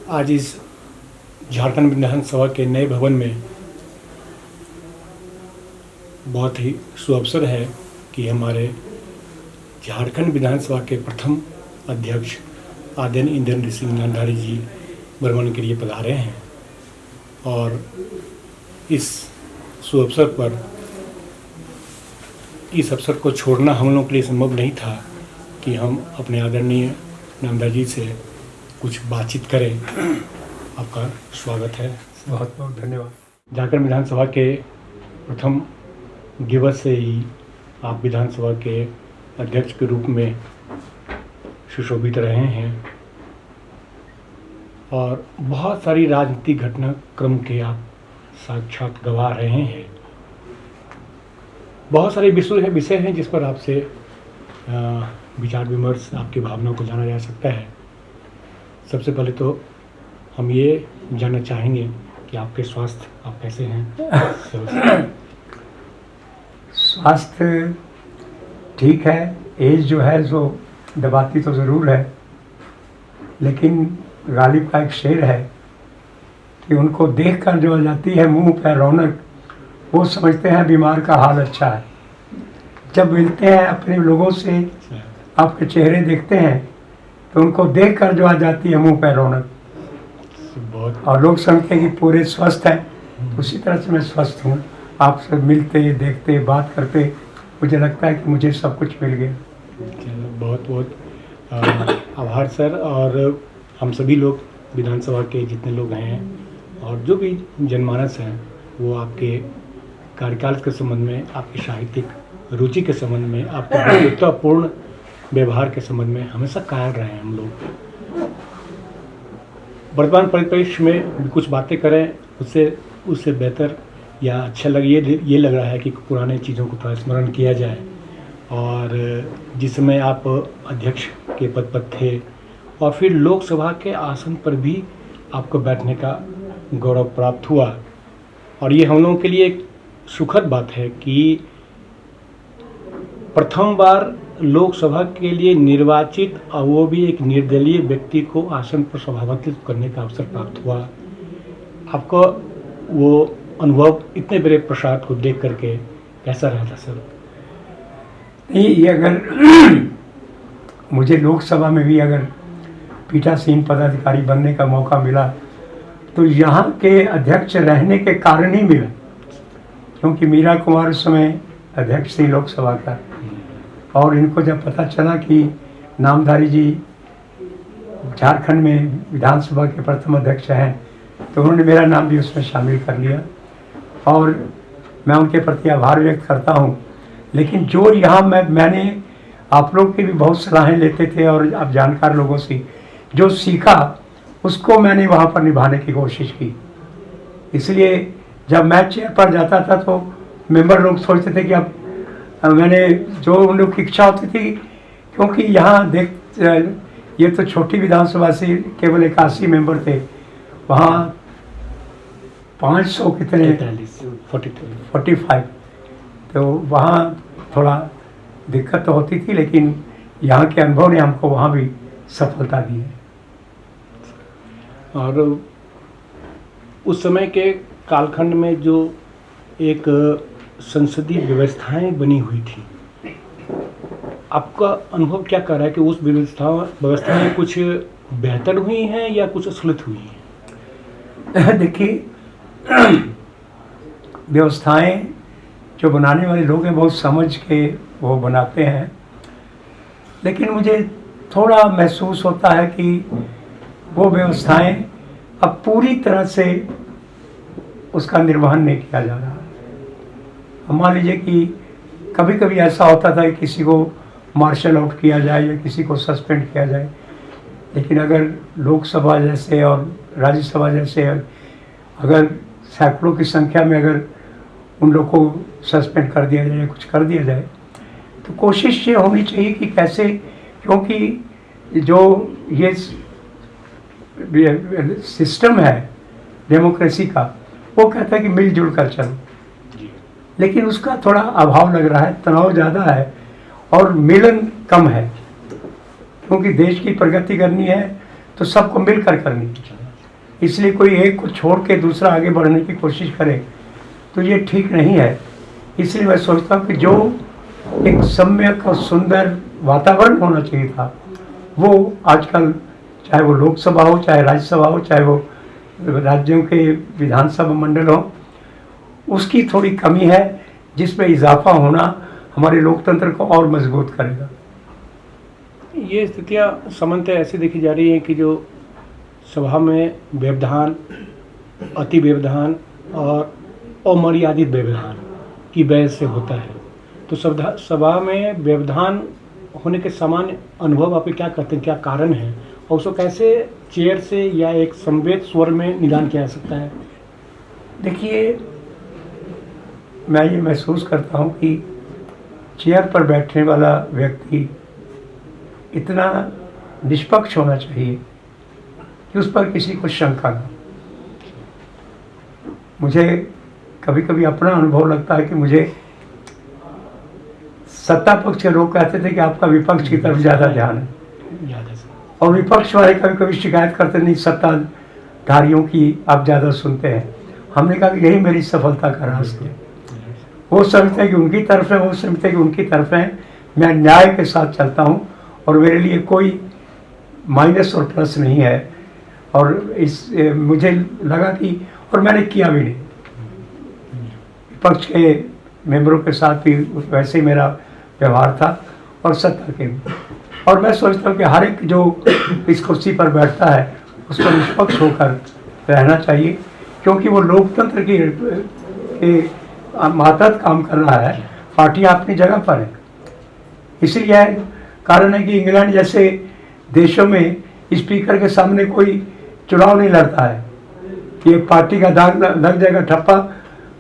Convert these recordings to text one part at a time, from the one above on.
आज इस झारखंड विधानसभा के नए भवन में बहुत ही सुअवसर है कि हमारे झारखंड विधानसभा के प्रथम अध्यक्ष आदरणीय इंद्रेंद्र सिंह नामधारी जी भ्रमण के लिए पधारे हैं और इस सुअवसर पर इस अवसर को छोड़ना हम लोगों के लिए संभव नहीं था कि हम अपने आदरणीय नामधारी जी से कुछ बातचीत करें। आपका स्वागत है, बहुत बहुत धन्यवाद। झारखंड विधानसभा के प्रथम दिवस से ही आप विधानसभा के अध्यक्ष के रूप में सुशोभित रहे हैं और बहुत सारी राजनीतिक घटनाक्रम के आप साक्षात गवाह रहे हैं। बहुत सारे विषय हैं जिस पर आपसे विचार विमर्श, आपकी भावनाओं को जाना जा सकता है। सबसे पहले तो हम ये जानना चाहेंगे कि आपके स्वास्थ्य, आप कैसे हैं? स्वास्थ्य ठीक है। एज जो है सो दबाती तो ज़रूर है, लेकिन गालिब का एक शेर है कि उनको देख कर जो आ जाती है मुंह पर रौनक, वो समझते हैं बीमार का हाल अच्छा है। जब मिलते हैं अपने लोगों से, आपके चेहरे देखते हैं तो उनको देख कर जो आ जाती है मुंह पर रौनक, और लोग समझते हैं कि पूरे स्वस्थ हैं। उसी तरह से मैं स्वस्थ हूँ। आपसे मिलते, देखते, बात करते मुझे लगता है कि मुझे सब कुछ मिल गया। बहुत बहुत आभार सर। और हम सभी लोग विधानसभा के जितने लोग हैं और जो भी जनमानस हैं वो आपके कार्यकाल के संबंध में, आपकी साहित्यिक रुचि के संबंध में, आपके बंधुत्वपूर्ण व्यवहार के संबंध में हमेशा कायल रहे हैं। हम लोग वर्तमान परिप्रेक्ष्य में कुछ बातें करें, उससे बेहतर या अच्छा ये लग रहा है कि पुराने चीज़ों को थोड़ा स्मरण किया जाए। और जिस समय आप अध्यक्ष के पद पर थे और फिर लोकसभा के आसन पर भी आपको बैठने का गौरव प्राप्त हुआ, और ये हम लोगों के लिए एक सुखद बात है कि प्रथम बार लोकसभा के लिए निर्वाचित और वो भी एक निर्दलीय व्यक्ति को आसन पर सभापतित्व करने का अवसर प्राप्त हुआ। आपको वो अनुभव इतने बड़े प्रसाद को देख करके कैसा रहा था सर? ये अगर मुझे लोकसभा में भी अगर पीठासीन पदाधिकारी बनने का मौका मिला तो यहाँ के अध्यक्ष रहने के कारण ही मिला, क्योंकि मीरा कुमार उस समय अध्यक्ष थी लोकसभा का। और इनको जब पता चला कि नामधारी जी झारखंड में विधानसभा के प्रथम अध्यक्ष हैं तो उन्होंने मेरा नाम भी उसमें शामिल कर लिया, और मैं उनके प्रति आभार व्यक्त करता हूँ। लेकिन जो यहाँ मैंने आप लोग की भी बहुत सलाहें लेते थे और आप जानकार लोगों से जो सीखा उसको मैंने वहाँ पर निभाने की कोशिश की। इसलिए जब मैं चेयर पर जाता था तो मेंबर लोग सोचते थे कि अब मैंने जो उन लोग की इच्छा होती थी, क्योंकि यहाँ ये तो छोटी विधानसभा से केवल 81 मेंबर थे, वहाँ 500 कितने 45, तो वहाँ थोड़ा दिक्कत तो होती थी, लेकिन यहाँ के अनुभव ने हमको वहाँ भी सफलता दी है। और उस समय के कालखंड में जो एक संसदीय व्यवस्थाएं बनी हुई थी, आपका अनुभव क्या कर रहा है कि उस व्यवस्थाएं कुछ बेहतर हुई हैं या कुछ असलित हुई हैं? देखिए, व्यवस्थाएं जो बनाने वाले लोग हैं बहुत समझ के वो बनाते हैं, लेकिन मुझे थोड़ा महसूस होता है कि वो व्यवस्थाएं अब पूरी तरह से उसका निर्वहन नहीं किया जा रहा। मान लीजिए कि कभी कभी ऐसा होता था कि किसी को मार्शल आउट किया जाए या किसी को सस्पेंड किया जाए, लेकिन अगर लोकसभा जैसे और राज्यसभा जैसे अगर सैकड़ों की संख्या में अगर उन लोग को सस्पेंड कर दिया जाए या कुछ कर दिया जाए, तो कोशिश ये होनी चाहिए कि कैसे, क्योंकि जो ये सिस्टम है डेमोक्रेसी का, वो कहता है कि मिलजुल कर चलो, लेकिन उसका थोड़ा अभाव लग रहा है। तनाव ज़्यादा है और मिलन कम है, क्योंकि देश की प्रगति करनी है तो सबको मिलकर करनी है। इसलिए कोई एक को छोड़ के दूसरा आगे बढ़ने की कोशिश करे तो ये ठीक नहीं है। इसलिए मैं सोचता हूँ कि जो एक सम्यक और सुंदर वातावरण होना चाहिए था, वो आजकल चाहे वो लोकसभा हो, चाहे राज्यसभा हो, चाहे वो राज्यों के विधानसभा मंडल हो, उसकी थोड़ी कमी है, जिसमें इजाफा होना हमारे लोकतंत्र को और मजबूत करेगा। ये स्थितियाँ सामान्यतः ऐसी देखी जा रही हैं कि जो सभा में व्यवधान, अति व्यवधान और अमर्यादित व्यवधान की वजह से होता है। तो सभा में व्यवधान होने के सामान्य अनुभव आप क्या करते हैं, क्या कारण है, और उसको कैसे चेयर से या एक संवेद स्वर में निदान किया जा सकता है? देखिए, मैं ये महसूस करता हूँ कि चेयर पर बैठने वाला व्यक्ति इतना निष्पक्ष होना चाहिए कि उस पर किसी को शंका न। मुझे कभी कभी अपना अनुभव लगता है कि मुझे सत्ता पक्ष के लोग कहते थे कि आपका विपक्ष की तरफ ज़्यादा ध्यान है, और विपक्ष वाले कभी कभी शिकायत करते नहीं, सत्ताधारियों की आप ज़्यादा सुनते हैं। हमने कहा कि यही मेरी सफलता का राज है। वो समझते हैं कि उनकी तरफ है, वो समझते हैं कि उनकी तरफ है। मैं न्याय के साथ चलता हूँ और मेरे लिए कोई माइनस और प्लस नहीं है। और मुझे लगा कि, और मैंने किया भी नहीं, विपक्ष के मेंबरों के साथ भी वैसे ही मेरा व्यवहार था और सत्ता के भी। और मैं सोचता हूँ कि हर एक जो इस कुर्सी पर बैठता है उसको निष्पक्ष होकर रहना चाहिए, क्योंकि वो लोकतंत्र के मातहत काम कर रहा है। पार्टियाँ अपनी जगह पर है। इसलिए कारण है कि इंग्लैंड जैसे देशों में स्पीकर के सामने कोई चुनाव नहीं लड़ता है। ये पार्टी का दाग लग जाएगा ठप्पा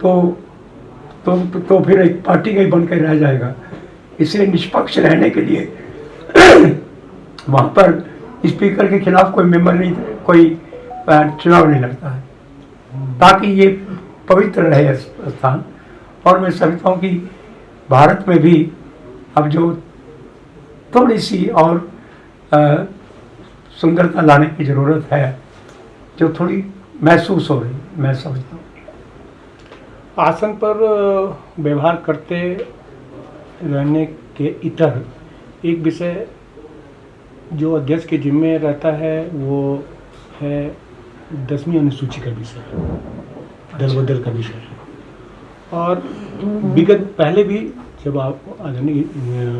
तो फिर एक पार्टी का ही बनकर रह जाएगा। इसलिए निष्पक्ष रहने के लिए वहाँ पर स्पीकर के खिलाफ कोई मेंबर नहीं, कोई चुनाव नहीं लड़ता है, ताकि ये पवित्र रहे स्थान। और मैं समझता हूँ कि भारत में भी अब जो थोड़ी सी और सुंदरता लाने की ज़रूरत है, जो थोड़ी महसूस हो रही, मैं समझता हूँ। आसन पर व्यवहार करते रहने के इतर एक विषय जो अध्यक्ष के जिम्मे रहता है वो है 10वीं अनुसूची का विषय, दल बदल का विषय। और विगत पहले भी जब आप आदरणीय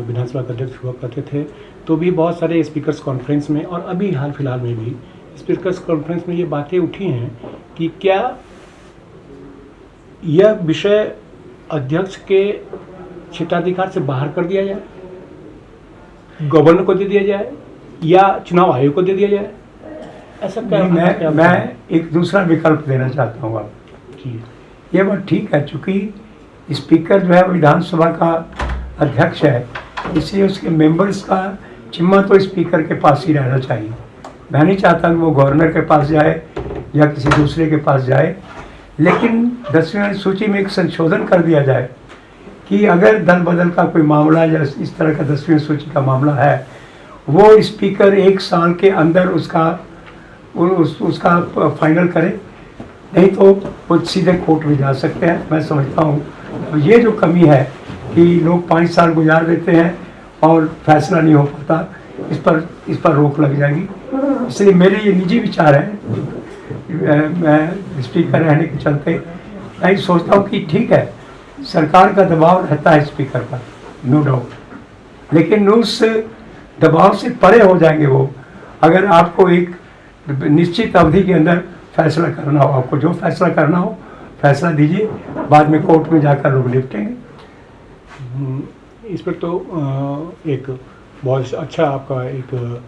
विधानसभा के अध्यक्ष हुआ करते थे तो भी बहुत सारे स्पीकर्स कॉन्फ्रेंस में और अभी हाल फिलहाल में भी स्पीकर्स कॉन्फ्रेंस में ये बातें उठी हैं कि क्या यह विषय अध्यक्ष के क्षेत्राधिकार से बाहर कर दिया जाए, गवर्नर को दे दिया जाए या चुनाव आयोग को दे दिया जाए? ऐसा क्या? मैं एक दूसरा विकल्प देना चाहता हूँ आपको। ये बात ठीक है, चूँकि स्पीकर जो है विधानसभा का अध्यक्ष है, इसलिए उसके मेंबर्स का जिम्मा तो स्पीकर के पास ही रहना चाहिए। मैं नहीं चाहता कि वो गवर्नर के पास जाए या किसी दूसरे के पास जाए, लेकिन 10वीं अनुसूची में एक संशोधन कर दिया जाए कि अगर दल बदल का कोई मामला या इस तरह का 10वीं अनुसूची का मामला है, वो स्पीकर 1 साल के अंदर उसका फाइनल करे, नहीं तो वो सीधे कोर्ट में जा सकते हैं। मैं समझता हूँ ये जो कमी है कि लोग 5 साल गुजार देते हैं और फैसला नहीं हो पाता, इस पर रोक लग जाएगी। इसलिए मेरे ये निजी विचार है। मैं स्पीकर रहने के चलते मैं सोचता हूँ कि ठीक है, सरकार का दबाव रहता है स्पीकर पर, नो डाउट, लेकिन उस दबाव से परे हो जाएंगे वो अगर आपको एक निश्चित अवधि के अंदर फैसला करना हो। आपको जो फैसला करना हो फैसला दीजिए, बाद में कोर्ट में जाकर लोग निपटेंगे। इस पर तो एक बहुत अच्छा आपका एक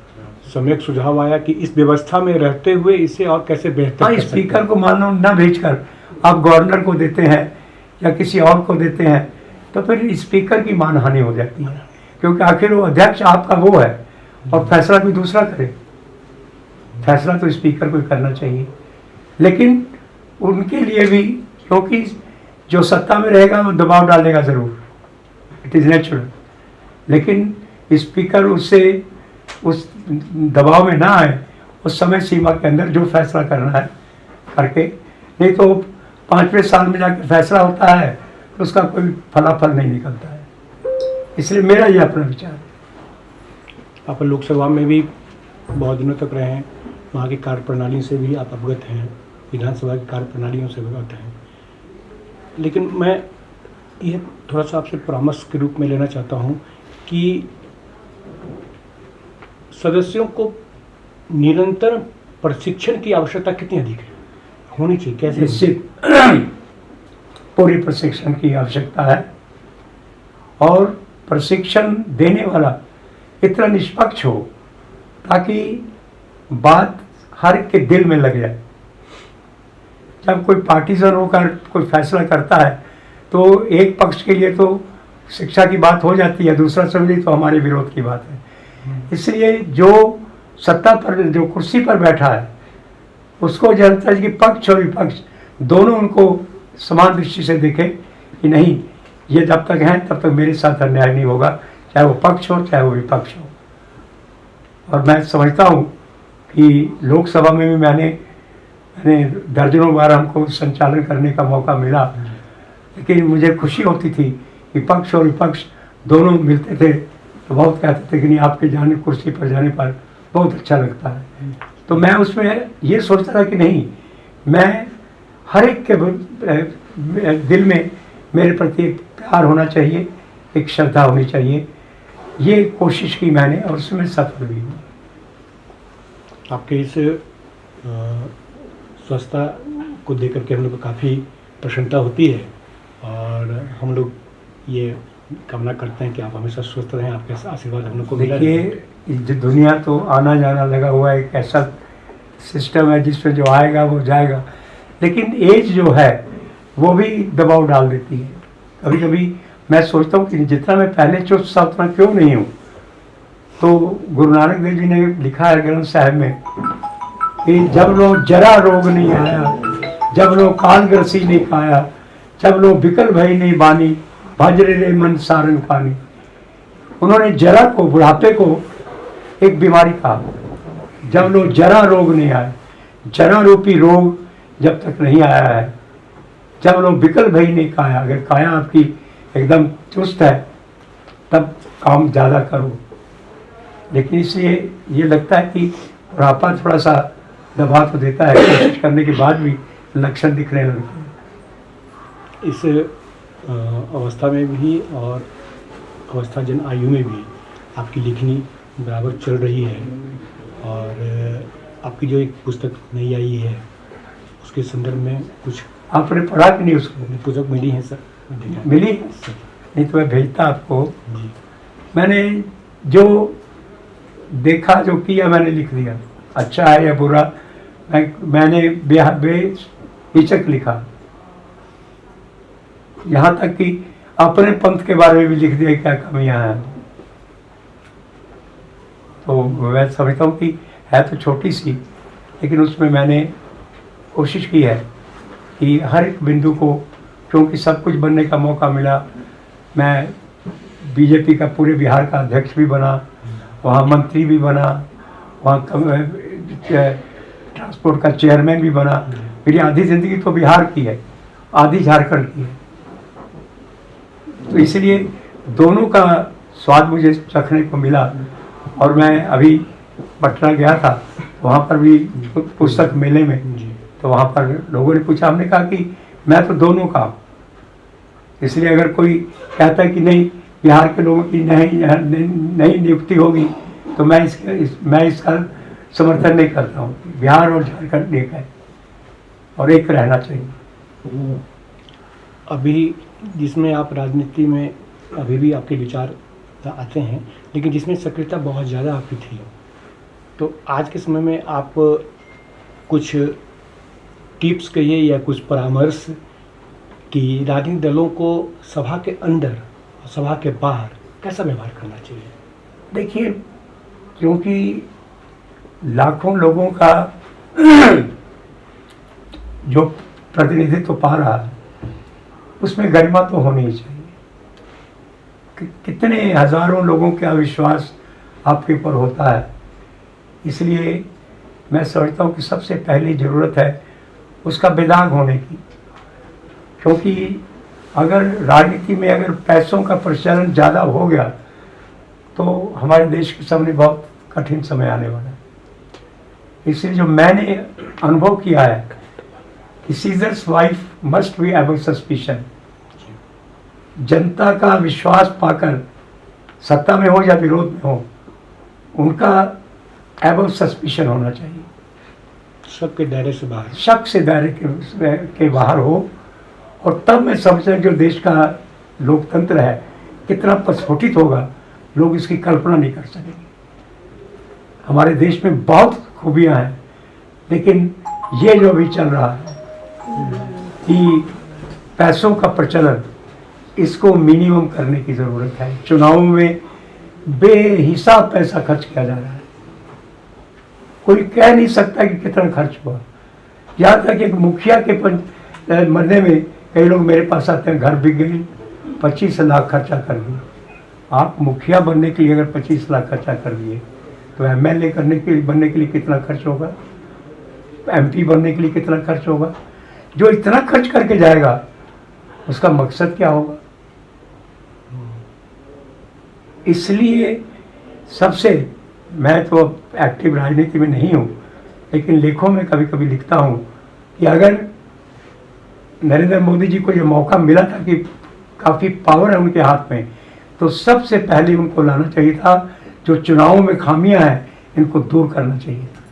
सम्यक सुझाव आया कि इस व्यवस्था में रहते हुए इसे और कैसे बेहतर कर सकते हैं। स्पीकर को मान लो न भेजकर आप गवर्नर को देते हैं या किसी और को देते हैं तो फिर स्पीकर की मानहानि हो जाती है, क्योंकि आखिर वो अध्यक्ष आपका वो है और फैसला कोई दूसरा करे। फैसला तो स्पीकर को ही करना चाहिए, लेकिन उनके लिए भी, क्योंकि जो सत्ता में रहेगा वो दबाव डालेगा ज़रूर, इट इज़ नेचुरल, लेकिन स्पीकर उससे उस दबाव में ना आए उस समय सीमा के अंदर जो फैसला करना है करके, नहीं तो 5वें साल में जाके फैसला होता है तो उसका कोई फलाफल नहीं निकलता है। इसलिए मेरा ये अपना विचार है। आप लोकसभा में भी बहुत दिनों तक रहे हैं, वहाँ की कार्यप्रणाली से भी आप अवगत हैं, विधानसभा की कार्यप्रणालियों से अवगत हैं। लेकिन मैं ये थोड़ा सा आपसे परामर्श के रूप में लेना चाहता हूँ कि सदस्यों को निरंतर प्रशिक्षण की आवश्यकता कितनी अधिक है, होनी चाहिए, कैसे? निश्चित पूरी प्रशिक्षण की आवश्यकता है, और प्रशिक्षण देने वाला इतना निष्पक्ष हो ताकि बात हर एक के दिल में लग जाए। जब कोई पार्टीजन होकर कोई फैसला करता है तो एक पक्ष के लिए तो शिक्षा की बात हो जाती है, दूसरा समझे तो हमारे विरोध की बात है। इसलिए जो सत्ता पर, जो कुर्सी पर बैठा है, उसको जनता की पक्ष और विपक्ष दोनों उनको समान दृष्टि से देखे कि नहीं, ये जब तक हैं तब तक मेरे साथ अन्याय नहीं होगा, चाहे वो पक्ष हो चाहे वो विपक्ष हो। और मैं समझता हूँ कि लोकसभा में भी मैंने दर्जनों बार हमको संचालन करने का मौका मिला, लेकिन मुझे खुशी होती थी कि पक्ष और विपक्ष दोनों मिलते थे तो बहुत कहते थे कि नहीं, आपके जाने कुर्सी पर जाने पर बहुत अच्छा लगता है। तो मैं उसमें ये सोचता था कि नहीं, मैं हर एक के दिल में मेरे प्रति एक प्यार होना चाहिए, एक श्रद्धा होनी चाहिए। ये कोशिश की मैंने और उसमें सफल भी हूँ। आपके इस स्वस्थता को देकर के हम लोग को काफ़ी प्रसन्नता होती है, और हम लोग ये कामना करते हैं कि आप हमेशा स्वस्थ रहें, आपके आशीर्वाद हम लोग को मिला रहे। देखिए, दुनिया तो आना जाना लगा हुआ है, एक ऐसा सिस्टम है जिसमें जो आएगा वो जाएगा, लेकिन एज जो है वो भी दबाव डाल देती है। कभी कभी मैं सोचता हूँ कि जितना मैं पहले चुस्त था उतना क्यों नहीं हूँ। तो गुरु नानक देव जी ने लिखा है ग्रंथ साहिब में कि जब लो जरा रोग नहीं आया, जब लो काल ग्रसी नहीं खाया, जब लो बिकल भई नहीं बानी, भजरे रे मन सारंग पानी। उन्होंने जरा को, बुढ़ापे को एक बीमारी कहा। जब लो जरा रोग नहीं आया, जरा रूपी रोग जब तक नहीं आया है, जब लोग विकल भई नहीं काया, अगर काया आपकी एकदम चुस्त है तब काम ज़्यादा करो। लेकिन इसलिए ये लगता है कि बुढ़ापा थोड़ा सा दबा तो देता है, कोशिश करने के बाद भी लक्षण दिखने लगते हैं। इस अवस्था में भी और अवस्थाजन आयु में भी आपकी लिखनी बराबर चल रही है, और आपकी जो एक पुस्तक नई आई है उसके संदर्भ में कुछ आपने पढ़ा कि नहीं उसको? पुस्तक मिली है सर? मिली? नहीं तो मैं भेजता आपको। जी। मैंने जो देखा, जो किया, मैंने लिख दिया। अच्छा है या बुरा, मैंने बेहिचक लिखा। यहाँ तक कि अपने पंथ के बारे में भी लिख दिया क्या कमियां हैं। तो मैं समझता हूँ कि है तो छोटी सी, लेकिन उसमें मैंने कोशिश की है कि हर एक बिंदु को, क्योंकि सब कुछ बनने का मौका मिला। मैं बीजेपी का पूरे बिहार का अध्यक्ष भी बना, वहाँ मंत्री भी बना, वहाँ ट्रांसपोर्ट का चेयरमैन भी बना। मेरी आधी ज़िंदगी तो बिहार की है, आधी झारखंड की है। तो इसलिए दोनों का स्वाद मुझे चखने को मिला। और मैं अभी पटना गया था, वहाँ पर भी पुस्तक मेले में, तो वहाँ पर लोगों ने पूछा, हमने कहा कि मैं तो दोनों का हूँ। इसलिए अगर कोई कहता है कि नहीं बिहार के लोगों की नहीं नियुक्ति होगी, तो मैं इसका समर्थन नहीं करता हूँ। बिहार और झारखंड एक है और एक रहना चाहिए। अभी जिसमें आप राजनीति में अभी भी आपके विचार आते हैं, लेकिन जिसमें सक्रियता बहुत ज़्यादा आपकी थी, तो आज के समय में आप कुछ टिप्स कहिए या कुछ परामर्श कि राजनीतिक दलों को सभा के अंदर और सभा के बाहर कैसा व्यवहार करना चाहिए? देखिए, क्योंकि लाखों लोगों का जो प्रतिनिधित्व पा रहा है, उसमें गरिमा तो होनी ही चाहिए। कितने हजारों लोगों का विश्वास आपके ऊपर होता है। इसलिए मैं समझता हूँ कि सबसे पहली ज़रूरत है उसका बेदाग होने की। क्योंकि अगर राजनीति में अगर पैसों का प्रचलन ज़्यादा हो गया तो हमारे देश के सामने बहुत कठिन समय आने वाला है। इसलिए जो मैंने अनुभव किया है कि seizures wife must be above suspicion. जनता का विश्वास पाकर सत्ता में हो या विरोध में हो, उनका एबव सस्पिशन होना चाहिए, शक के दायरे से बाहर, शक से दायरे के बाहर हो। और तब मैं समझता हूं जो देश का लोकतंत्र है कितना प्रस्फुटित होगा, लोग इसकी कल्पना नहीं कर सकेंगे। हमारे देश में बहुत खूबियां हैं, लेकिन ये जो अभी चल रहा है कि पैसों का प्रचलन, इसको मिनिमम करने की ज़रूरत है। चुनावों में बेहिसाब पैसा खर्च किया जा रहा है, कोई कह नहीं सकता कि कितना खर्च हुआ। यहाँ तक एक मुखिया के मरने में कई लोग मेरे पास आते हैं, घर बिक गए, 25 लाख खर्चा कर दिए। आप मुखिया बनने के लिए अगर 25 लाख खर्चा कर दिए तो एमएलए बनने के लिए कितना खर्च होगा, एमपी बनने के लिए कितना खर्च होगा। जो इतना खर्च करके जाएगा उसका मकसद क्या होगा। इसलिए सबसे, मैं तो एक्टिव राजनीति में नहीं हूँ, लेकिन लेखों में कभी कभी लिखता हूँ कि अगर नरेंद्र मोदी जी को ये मौका मिला था कि काफ़ी पावर है उनके हाथ में, तो सबसे पहले उनको लाना चाहिए था। जो चुनावों में खामियां हैं इनको दूर करना चाहिए था,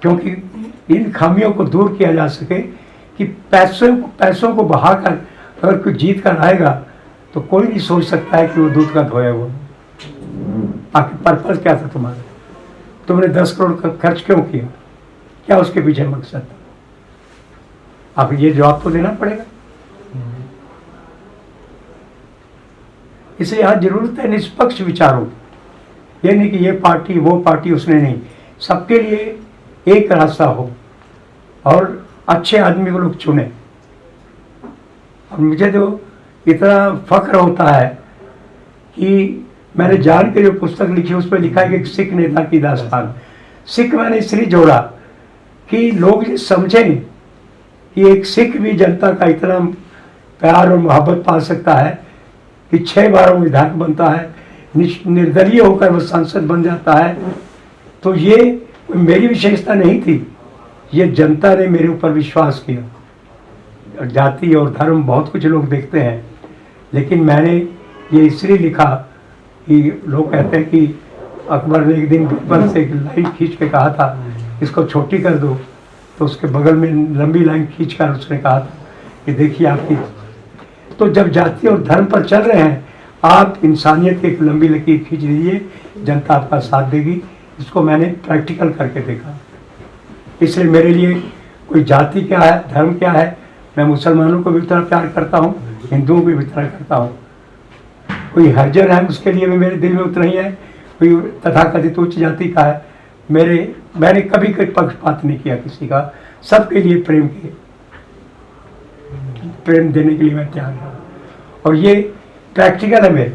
क्योंकि इन खामियों को दूर किया जा सके कि पैसों को बहाकर अगर कोई जीत कर आएगा तो कोई नहीं सोच सकता है कि वो दूध का धोया हुआ। आखिर पर्पस क्या था तुम्हारा, तुमने 10 करोड़ का खर्च क्यों किया, क्या उसके पीछे मकसद था। आप ये जवाब तो देना पड़ेगा। इसलिए आज जरूरत है निष्पक्ष विचारों की। ये नहीं कि ये पार्टी वो पार्टी, उसने नहीं, सबके लिए एक रास्ता हो और अच्छे आदमी को लोग चुने। और मुझे तो इतना फख्र होता है कि मैंने जान के जो पुस्तक लिखी उसमें लिखा है कि एक सिख नेता की दास्तान। सिख मैंने इसलिए जोड़ा कि लोग ये समझें कि एक सिख भी जनता का इतना प्यार और मोहब्बत पा सकता है कि 6 बार वो विधायक बनता है, निर्दलीय होकर वो सांसद बन जाता है। तो ये मेरी विशेषता नहीं थी, ये जनता ने मेरे ऊपर विश्वास किया। जाति और धर्म बहुत कुछ लोग देखते हैं, लेकिन मैंने ये इसलिए लिखा कि लोग कहते हैं कि अकबर ने एक दिन बीरबल से एक लाइन खींच के कहा था इसको छोटी कर दो, तो उसके बगल में लंबी लाइन खींचकर उसने कहा था कि देखिए आपकी। तो जब जाति और धर्म पर चल रहे हैं, आप इंसानियत की एक लंबी लकीर खींच दीजिए, जनता आपका साथ देगी। इसको मैंने प्रैक्टिकल करके देखा। इसलिए मेरे लिए कोई जाति क्या है, धर्म क्या है, मैं मुसलमानों को भी उतना प्यार करता हूँ, हिंदुओं को भी उतना करता हूँ। कोई हरिजन है उसके लिए भी मेरे दिल में उतना ही है, कोई तथाकथित उच्च जाति का है, मैंने कभी कोई पक्षपात नहीं किया किसी का। सबके लिए प्रेम देने के लिए मैं तैयार हूँ, और ये प्रैक्टिकल है मेरे।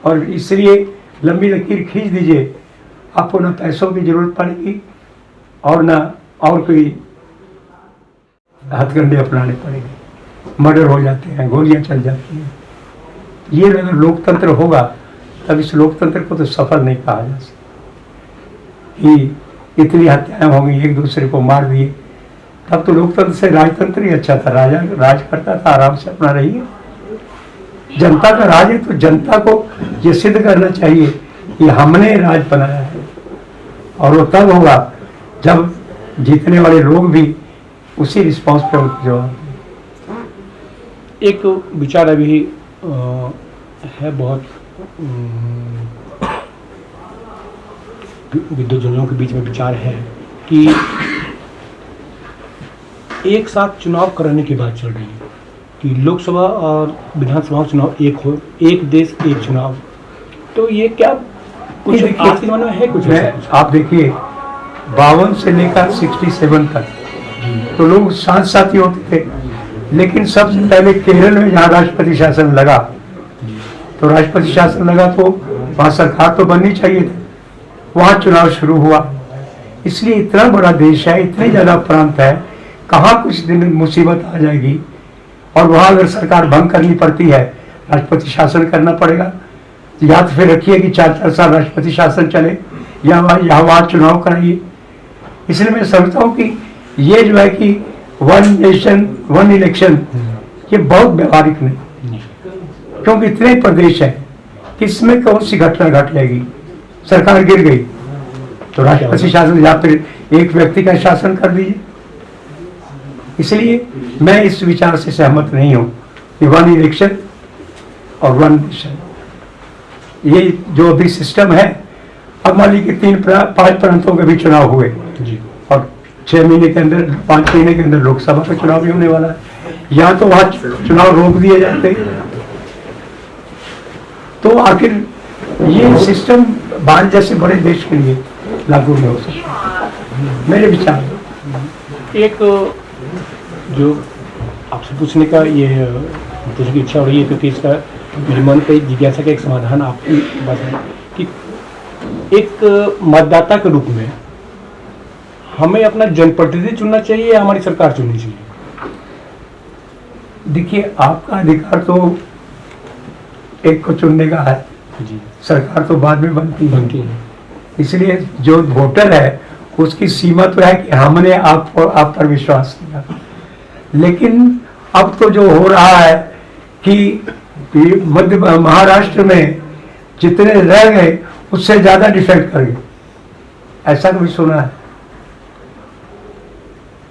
और इसलिए लंबी लकीर खींच दीजिए, आपको ना पैसों की जरूरत पड़ेगी और ना और कोई हथकंडे अपनाने पड़ेंगे। मर्डर हो जाते हैं, गोलियां चल जाती हैं। ये अगर लोकतंत्र होगा तब इस लोकतंत्र को तो सफल नहीं कहा जा सकता। कि इतनी हत्याएं हो गई, एक दूसरे को मार दिए, तब तो लोकतंत्र से राजतंत्र ही अच्छा था। राजा राज करता था, आराम से अपना रहिए। जनता का राज है तो जनता को ये सिद्ध करना चाहिए कि हमने राज बनाया है, और वो तब होगा जब जीतने वाले लोग भी उसी रिस्पॉन्स पे उनकी जवाब दें। एक विचार अभी है, बहुत विद्वजनों के बीच में विचार है कि एक साथ चुनाव कराने की बात चल रही है कि लोकसभा और विधानसभा चुनाव एक हो, एक देश एक चुनाव। तो ये क्या कुछ आज के ज़माने में है कुछ? आप देखिए 52 से लेकर 67 तक तो लोग साथ साथ ही होते थे, लेकिन सबसे पहले केरल में जहाँ राष्ट्रपति शासन लगा, तो राष्ट्रपति शासन लगा तो वहाँ सरकार तो बननी चाहिए थी, वहाँ चुनाव शुरू हुआ। इसलिए इतना बड़ा देश है, इतने ज़्यादा प्रांत है, कहाँ कुछ दिन मुसीबत आ जाएगी और वहाँ अगर सरकार भंग करनी पड़ती है, राष्ट्रपति शासन करना पड़ेगा। या तो फिर रखिए कि 4-4 साल राष्ट्रपति शासन चले, या वहाँ चुनाव कराइए। इसलिए मैं समझता हूँ कि ये जो है कि 1 नेशन 1 इलेक्शन, ये बहुत व्यवहारिक नहीं, क्योंकि इतने प्रदेश है कि इसमें कौन सी घटना घट जाएगी। सरकार गिर गई तो राष्ट्रपति शासन या फिर एक व्यक्ति का शासन कर दीजिए। इसलिए मैं इस विचार से सहमत नहीं हूँ कि 1 इलेक्शन और 1 नेशन, ये जो अभी सिस्टम है। अब मान लीजिए 3-5 प्रांतों के भी चुनाव हुए और 6 महीने के अंदर, 5 महीने के अंदर लोकसभा का चुनाव भी होने वाला है। यहाँ तो वहाँ चुनाव रोक दिए जाते, तो आखिर ये सिस्टम भारत जैसे बड़े देश के लिए लागू नहीं हो सकता मेरे विचार में। एक जो आपसे पूछने का ये पूछने की इच्छा हो रही है, क्योंकि इसका मेरे मन पे जिज्ञासा का एक समाधान आपकी बात है कि एक मतदाता के रूप में हमें अपना जनप्रतिनिधि चुनना चाहिए या हमारी सरकार चुननी चाहिए? देखिए, आपका अधिकार तो एक को चुनने का है जी, सरकार तो बाद में बनती है। इसलिए जो वोटर है उसकी सीमा तो है कि हमने आप पर विश्वास किया। लेकिन अब तो जो हो रहा है कि मध्य महाराष्ट्र में जितने रह गए उससे ज्यादा डिफेक्ट कर गए, ऐसा कभी सुना है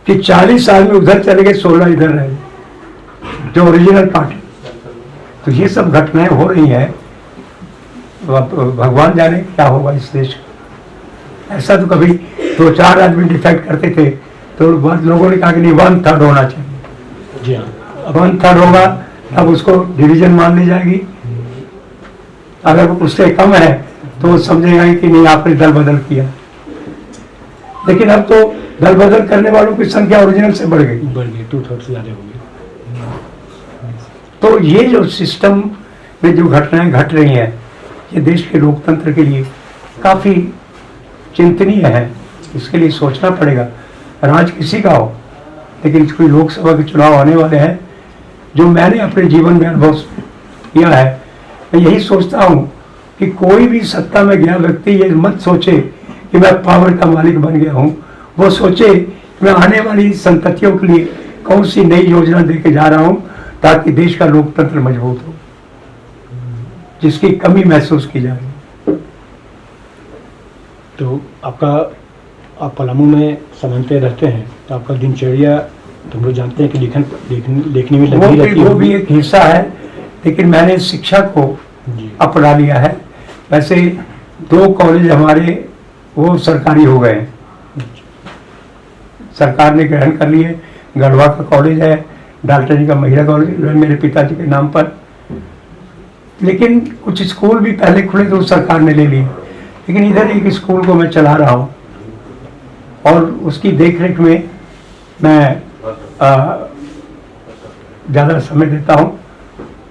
कि 40 साल में उधर चले गए, 16 इधर रह गए, जो ओरिजिनल पार्टी। तो ये सब घटनाएं हो रही हैं, भगवान जाने क्या होगा इस देश का। ऐसा तो कभी 2-4 आदमी डिफेक्ट करते थे तो लोगों ने कहा कि नहीं 1/3 होना चाहिए। जी हाँ, 1/3 होगा तब उसको डिवीजन मान ली जाएगी। अगर उससे कम है तो वो समझेगा कि नहीं आपने दल बदल किया। लेकिन अब तो दल बदल करने वालों की संख्या ओरिजिनल से बढ़ गई, 2/3 से ज़्यादा हो गई। तो ये जो सिस्टम में जो घटनाएं घट रही हैं, ये देश के लोकतंत्र के लिए काफ़ी चिंतनीय है। इसके लिए सोचना पड़ेगा। राज किसी का हो, लेकिन कोई लोकसभा के चुनाव आने वाले हैं, जो मैंने अपने जीवन में अनुभव किया है, मैं यही सोचता हूँ कि कोई भी सत्ता में गया व्यक्ति ये मत सोचे कि मैं पावर का मालिक बन गया हूँ। वो सोचे कि मैं आने वाली संततियों के लिए कौन सी नई योजना देके जा रहा हूँ ताकि देश का लोकतंत्र मजबूत हो, जिसकी कमी महसूस की जा रही है। तो आप पलामू में सामान्यतः रहते हैं, तो आपका दिनचर्या तो हम लोग जानते हैं कि लेखनी में लगी रहती है। वो भी एक हिस्सा है, लेकिन मैंने शिक्षा को अपना लिया है। वैसे 2 कॉलेज हमारे वो सरकारी हो गए, सरकार ने ग्रहण कर लिए। गढ़वा का कॉलेज है, डाल्टनी का महिला कॉलेज मेरे पिताजी के नाम पर। लेकिन कुछ स्कूल भी पहले खुले तो सरकार ने ले लिए, लेकिन इधर एक स्कूल को मैं चला रहा हूँ और उसकी देखरेख में मैं ज़्यादा समय देता हूँ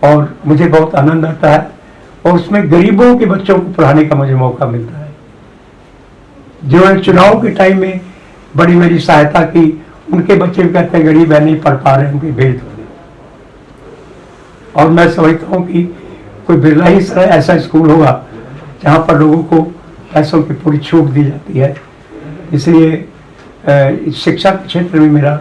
और मुझे बहुत आनंद आता है। और उसमें गरीबों के बच्चों को पढ़ाने का मुझे मौका मिलता है। जिन्होंने चुनाव के टाइम में बड़ी मेरी सहायता की, उनके बच्चे भी कहते हैं गरीब है, नहीं पढ़ पा रहे, उनके भेज दो। और मैं समझता हूँ कि कोई बिरला ही ऐसा स्कूल होगा जहाँ पर लोगों को पैसों की पूरी छूट दी जाती है। इसलिए शिक्षा के क्षेत्र में मेरा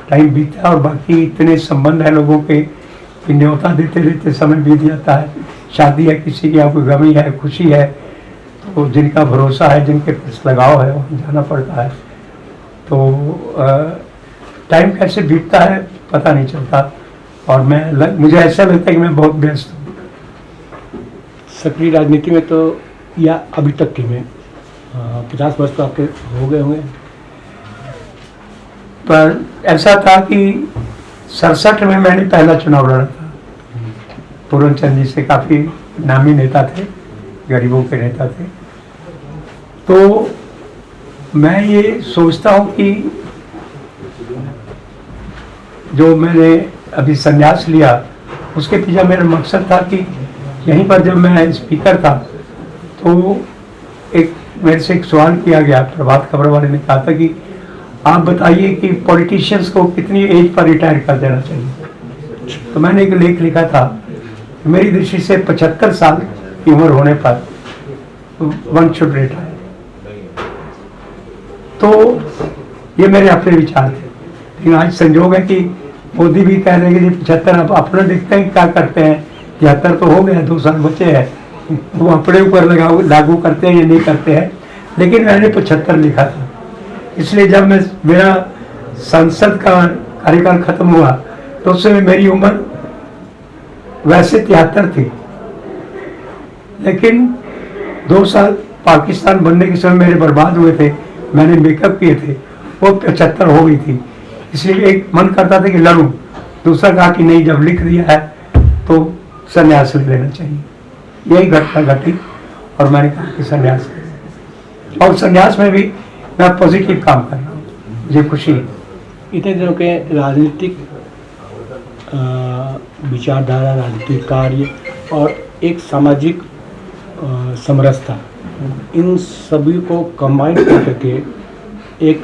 टाइम बीता और बाकी इतने संबंध है लोगों के कि न्योता देते देते समय बीत जाता है। शादी है किसी की, आपको गमी है, खुशी है, तो जिनका भरोसा है, जिनके पास लगाव है, वहाँ जाना पड़ता है। तो टाइम कैसे बीतता है पता नहीं चलता और मुझे ऐसा लगता है कि मैं बहुत व्यस्त हूँ। सक्रिय राजनीति में तो या अभी तक के में 50 वर्ष तो आपके हो गए होंगे। पर ऐसा था कि 67 में मैंने पहला चुनाव लड़ा था। पूरनचंद जी से, काफ़ी नामी नेता थे, गरीबों के नेता थे। तो मैं ये सोचता हूँ कि जो मैंने अभी संन्यास लिया उसके पीछे मेरा मकसद था कि यहीं पर जब मैं स्पीकर था तो एक मेरे से एक सवाल किया गया, प्रभात खबर वाले ने कहा था कि आप बताइए कि पॉलिटिशियंस को कितनी एज पर रिटायर कर देना चाहिए। तो मैंने एक लेख लिखा था, मेरी दृष्टि से 75 साल की उम्र होने पर वन शुड रिटायर। तो ये मेरे अपने विचार थे, लेकिन आज संजोग है कि मोदी भी कह रहे हैं कि 75, अब अपना देखते हैं क्या करते हैं। 73 तो हो गया, 2 साल बचे हैं, वो अपने ऊपर लागू करते हैं या नहीं करते हैं। लेकिन मैंने 75 लिखा था, इसलिए जब मेरा संसद का कार्यकाल खत्म हुआ तो उस समय मेरी उम्र वैसे 73 थी, लेकिन 2 साल पाकिस्तान बनने के समय मेरे बर्बाद हुए थे, मैंने मेकअप किए थे, वो 75 हो गई थी। इसलिए एक मन करता था कि लड़ूं, दूसरा कहा कि नहीं, जब लिख दिया है तो संन्यास ले लेना चाहिए। यही घटना घटी और मैंने कहा कि संन्यास ले। और संन्यास में भी मैं पॉजिटिव काम कर रहा हूँ, मुझे खुशी है। इतने दिनों के राजनीतिक विचारधारा, राजनीतिक कार्य और एक सामाजिक समरसता, इन सभी को कंबाइन करके एक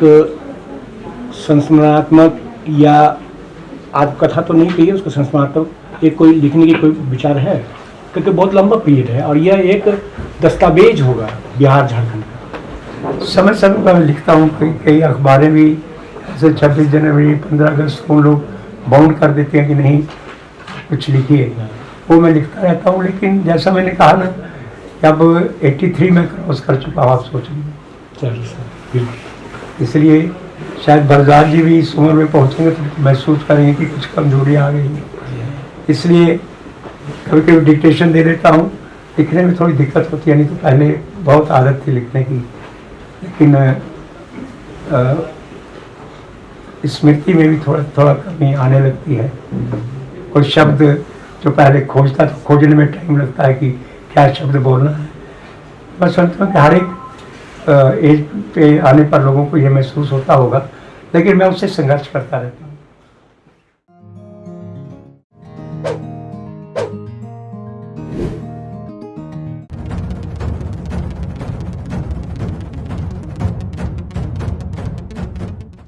संस्मरणात्मक, या आत्मकथा तो नहीं कहिए उसको, संस्मरणात्मक एक कोई लिखने की कोई विचार है? क्योंकि बहुत लंबा पीरियड है और यह एक दस्तावेज होगा बिहार झारखंड का। समय समय पर लिखता हूँ, कई अखबारें भी ऐसे 26 जनवरी 15 अगस्त को लोग बाउंड कर देते हैं कि नहीं कुछ लिखिए, वो मैं लिखता रहता हूँ। लेकिन जैसा मैंने कहा ना कि अब 83 में क्रॉस कर चुका हूँ, आप सोच लीजिए। चलिए सर, बिल्कुल। इसलिए शायद बरदार जी भी इस उम्र में पहुँचेंगे तो महसूस करेंगे कि कुछ कमजोरियाँ आ गई हैं। इसलिए कभी कभी डिक्टेशन दे देता हूँ, लिखने में थोड़ी दिक्कत होती है, नहीं तो पहले बहुत आदत थी लिखने की, लेकिन स्मृति में भी थोड़ा थोड़ा कमी आने लगती है। कोई शब्द जो पहले खोजता तो खोजने में टाइम लगता है कि क्या शब्द बोलना है। मैं समझता हूँ कि हर एक एज पे आने पर लोगों को ये महसूस होता होगा, लेकिन मैं उससे संघर्ष करता रहता हूँ।